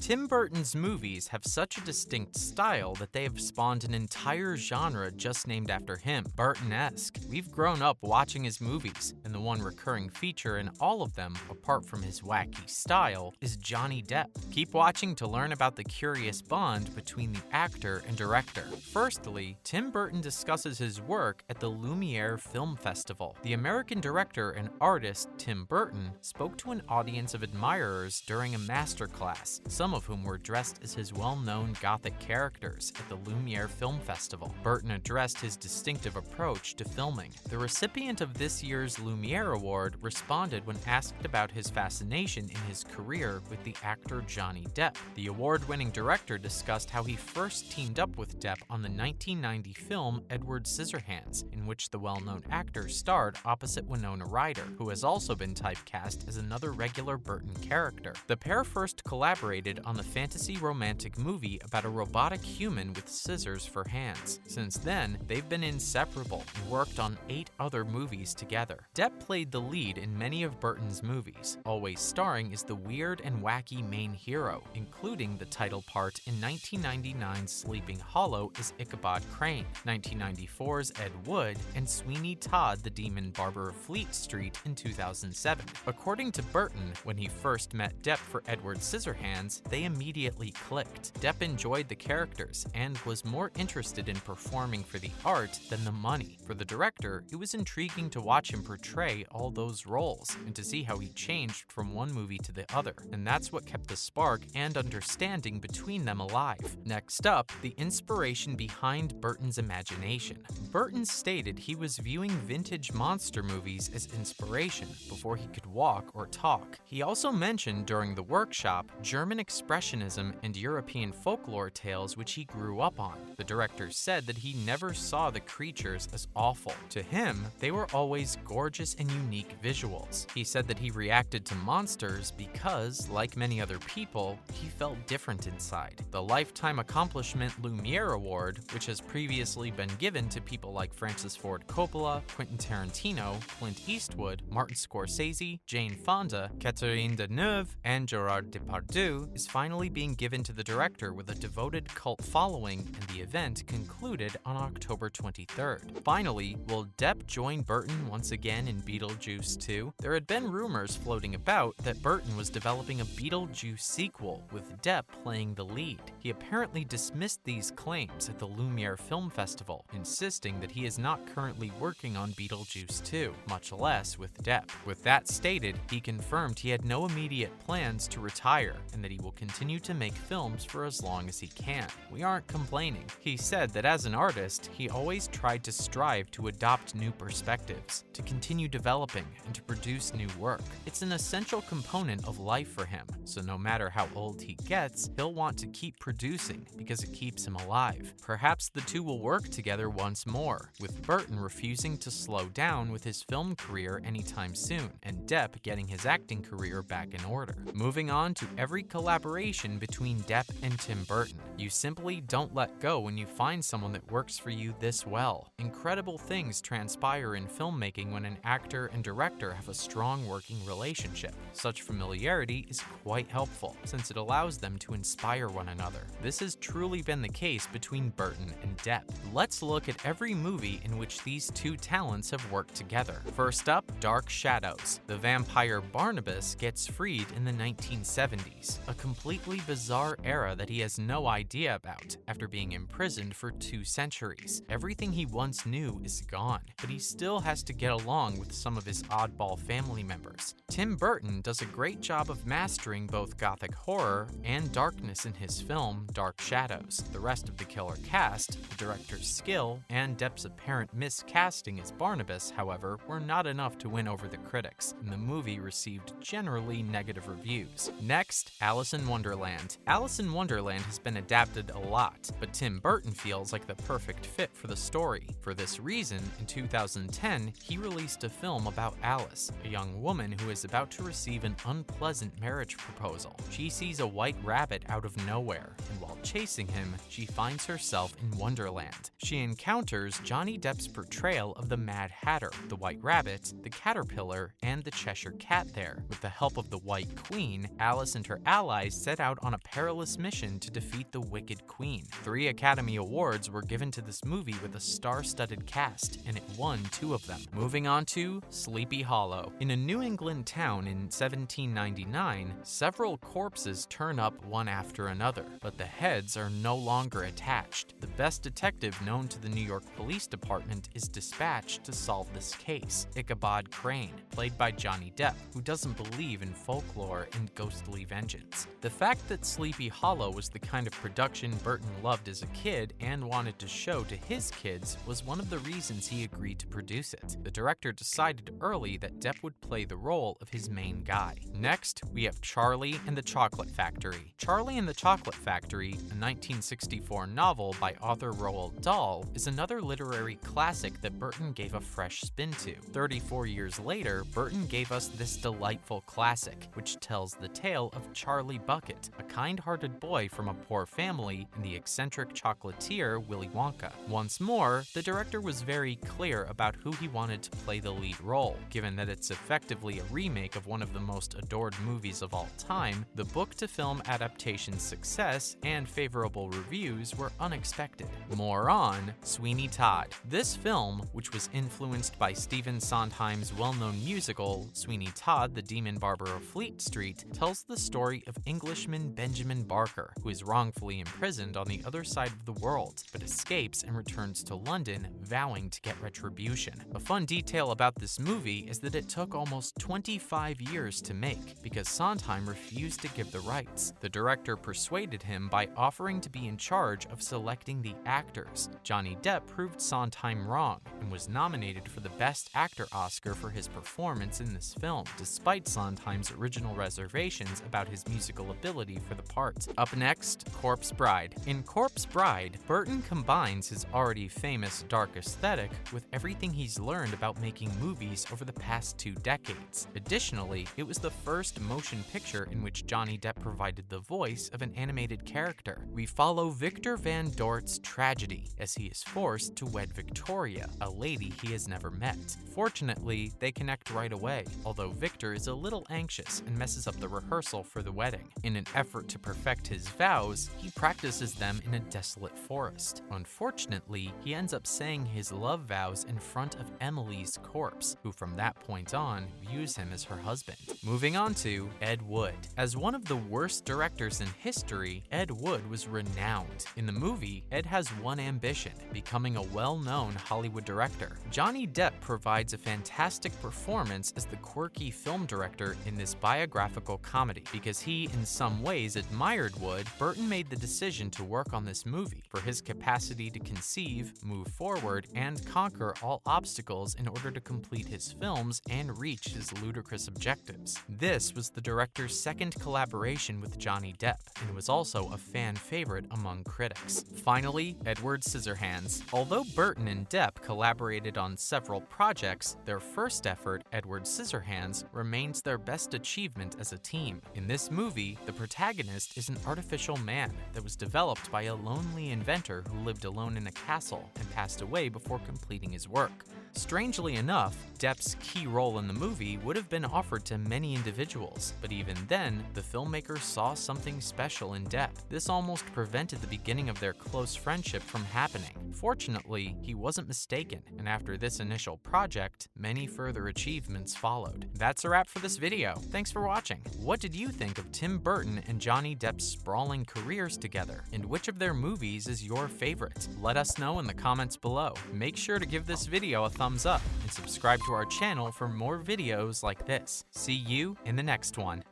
Tim Burton's movies have such a distinct style that they have spawned an entire genre just named after him, Burton-esque. We've grown up watching his movies, and the one recurring feature in all of them, apart from his wacky style, is Johnny Depp. Keep watching to learn about the curious bond between the actor and director. Firstly, Tim Burton discusses his work at the Lumiere Film Festival. The American director and artist Tim Burton spoke to an audience of admirers during a masterclass, some of whom were dressed as his well-known Gothic characters at the Lumiere Film Festival. Burton addressed his distinctive approach to filming. The recipient of this year's Lumiere Award responded when asked about his fascination in his career with the actor Johnny Depp. The award-winning director discussed how he first teamed up with Depp on the 1990 film Edward Scissorhands, in which the well-known actor starred opposite Winona Ryder, who has also been typecast as another regular Burton character. The pair first collaborated on the fantasy romantic movie about a robotic human with scissors for hands. Since then, they've been inseparable and worked on 8 other movies together. Depp played the lead in many of Burton's movies, always starring as the weird and wacky main hero, including the title part in 1999's Sleeping Hollow as Ichabod Crane, 1994's Ed Wood, and Sweeney Todd the Demon Barber of Fleet Street in 2007. According to Burton, when he first met Depp for Edward Scissorhands, they immediately clicked. Depp enjoyed the characters and was more interested in performing for the art than the money. For the director, it was intriguing to watch him portray all those roles and to see how he changed from one movie to the other, and that's what kept the spark and understanding between them alive. Next up, the inspiration behind Burton's imagination. Burton stated he was viewing vintage monster movies as inspiration before he could walk or talk. He also mentioned during the workshop German expressionism and European folklore tales which he grew up on. The director said that he never saw the creatures as awful. To him, they were always gorgeous and unique visuals. He said that he reacted to monsters because, like many other people, he felt different inside. The Lifetime Accomplishment Lumiere Award, which has previously been given to people like Francis Ford Coppola, Quentin Tarantino, Clint Eastwood, Martin Scorsese, Jane Fonda, Catherine Deneuve, and Gerard Depardieu, is finally being given to the director with a devoted cult following, and the event concluded on October 23rd. Finally, will Depp join Burton once again in Beetlejuice 2? There had been rumors floating about that Burton was developing a Beetlejuice sequel, with Depp playing the lead. He apparently dismissed these claims at the Lumiere Film Festival, insisting that he is not currently working on Beetlejuice 2, much less with Depp. With that stated, he confirmed he had no immediate plans to retire and that he will continue to make films for as long as he can. We aren't complaining. He said that as an artist, he always tried to strive to adopt new perspectives, to continue developing, and to produce new work. It's an essential component of life for him, so no matter how old he gets, he'll want to keep producing because it keeps him alive. Perhaps the two will work together once more, with Burton refusing to slow down with his film career anytime soon, and Depp getting his acting career back in order. Moving on to every collaboration between Depp and Tim Burton. You simply don't let go when you find someone that works for you this well. Incredible things transpire in filmmaking when an actor and director have a strong working relationship. Such familiarity is quite helpful, since it allows them to inspire one another. This has truly been the case between Burton and Depp. Let's look at every movie in which these two talents have worked together. First up, Dark Shadows. The vampire Barnabas gets freed in the 1970s, a completely bizarre era that he has no idea about after being imprisoned for 2 centuries. Everything he once knew is gone, but he still has to get along with some of his oddball family members. Tim Burton does a great job of mastering both gothic horror and darkness in his film Dark Shadows. The rest of the killer cast, the director's skill, and Depp's apparent miscasting as Barnabas, however, were not enough to win over the critics, and the movie received generally negative reviews. Next, Alice in Wonderland. Alice in Wonderland has been adapted a lot, but Tim Burton feels like the perfect fit for the story. For this reason, in 2010, he released a film about Alice, a young woman who is about to receive an unpleasant marriage proposal. She sees a white rabbit out of nowhere, and while chasing him, she finds herself in Wonderland. She encounters Johnny Depp's portrayal of the Mad Hatter, the White Rabbit, the Caterpillar, and the Cheshire Cat there. With the help of the White Queen, Alice and her allies set out on a perilous mission to defeat the Wicked Queen. 3 Academy Awards were given to this movie with a star-studded cast, and it won 2 of them. Moving on to Sleepy Hollow. In a New England town in 1799, several corpses turn up one after another, but the heads are no longer attached. The best detective known to the New York Police Department is dispatched to solve this case, Ichabod Crane, played by Johnny Depp, who doesn't believe in folklore and ghostly vengeance. The fact that Sleepy Hollow was the kind of production Burton loved as a kid and wanted to show to his kids was one of the reasons he agreed to produce it. The director decided early that Depp would play the role of his main guy. Next, we have Charlie and the Chocolate Factory. Charlie and the Chocolate Factory, a 1964 novel by author Roald Dahl, is another literary classic that Burton gave a fresh spin to. 34 years later, Burton gave us this delightful classic, which tells the tale of Charlie Bucket, a kind-hearted boy from a poor family, and the eccentric chocolatier Willy Wonka. Once more, the director was very clear about who he wanted to play the lead role. Given that it's effectively a remake of one of the most adored movies of all time, the book-to-film adaptation's success and favorable reviews were unexpected. More on Sweeney Todd. This film, which was influenced by Stephen Sondheim's well-known musical Sweeney Todd, the Demon Barber of Fleet Street, tells the story of Englishman Benjamin Barker, who is wrongfully imprisoned on the other side of the world, but escapes and returns to London, vowing to get retribution. A fun detail about this movie is that it took almost 25 years to make, because Sondheim refused to give the rights. The director persuaded him by offering to be in charge of selecting the actors. Johnny Depp proved Sondheim wrong, and was nominated for the Best Actor Oscar for his performance in this film, despite Sondheim's original reservations about his musical ability for the part. Up next, Corpse Bride. In Corpse Bride, Burton combines his already famous dark aesthetic with everything he's learned about making movies over the past 2 decades. Additionally, it was the first motion picture in which Johnny Depp provided the voice of an animated character. We follow Victor Van Dort's tragedy as he is forced to wed Victoria, a lady he has never met. Fortunately, they connect right away, although Victor is a little anxious and messes up the rehearsal for the wedding. In an effort to perfect his vows, he practices them in a desolate forest. Unfortunately, he ends up saying his love vows in front of Emily's corpse, who from that point on views him as her husband. Moving on to Ed Wood. As one of the worst directors in history, Ed Wood was renowned. In the movie, Ed has one ambition: becoming a well-known Hollywood director. Johnny Depp provides a fantastic performance as the quirky film director in this biographical comedy. Because he in some ways admired Wood, Burton made the decision to work on this movie for his capacity to conceive, move forward, and conquer all obstacles in order to complete his films and reach his ludicrous objectives. This was the director's second collaboration with Johnny Depp, and was also a fan favorite among critics. Finally, Edward Scissorhands. Although Burton and Depp collaborated on several projects, their first effort, Edward Scissorhands, remains their best achievement as a team. In this movie, the protagonist is an artificial man that was developed by a lonely inventor who lived alone in a castle and passed away before completing his work. Strangely enough, Depp's key role in the movie would have been offered to many individuals, but even then, the filmmaker saw something special in Depp. This almost prevented the beginning of their close friendship from happening. Fortunately, he wasn't mistaken, and after this initial project, many further achievements followed. That's a wrap for this video. Thanks for watching. What did you think of Tim Burton and Johnny Depp's sprawling careers together? And which of their movies is your favorite? Let us know in the comments below. Make sure to give this video a thumbs up and subscribe to our channel for more videos like this. See you in the next one.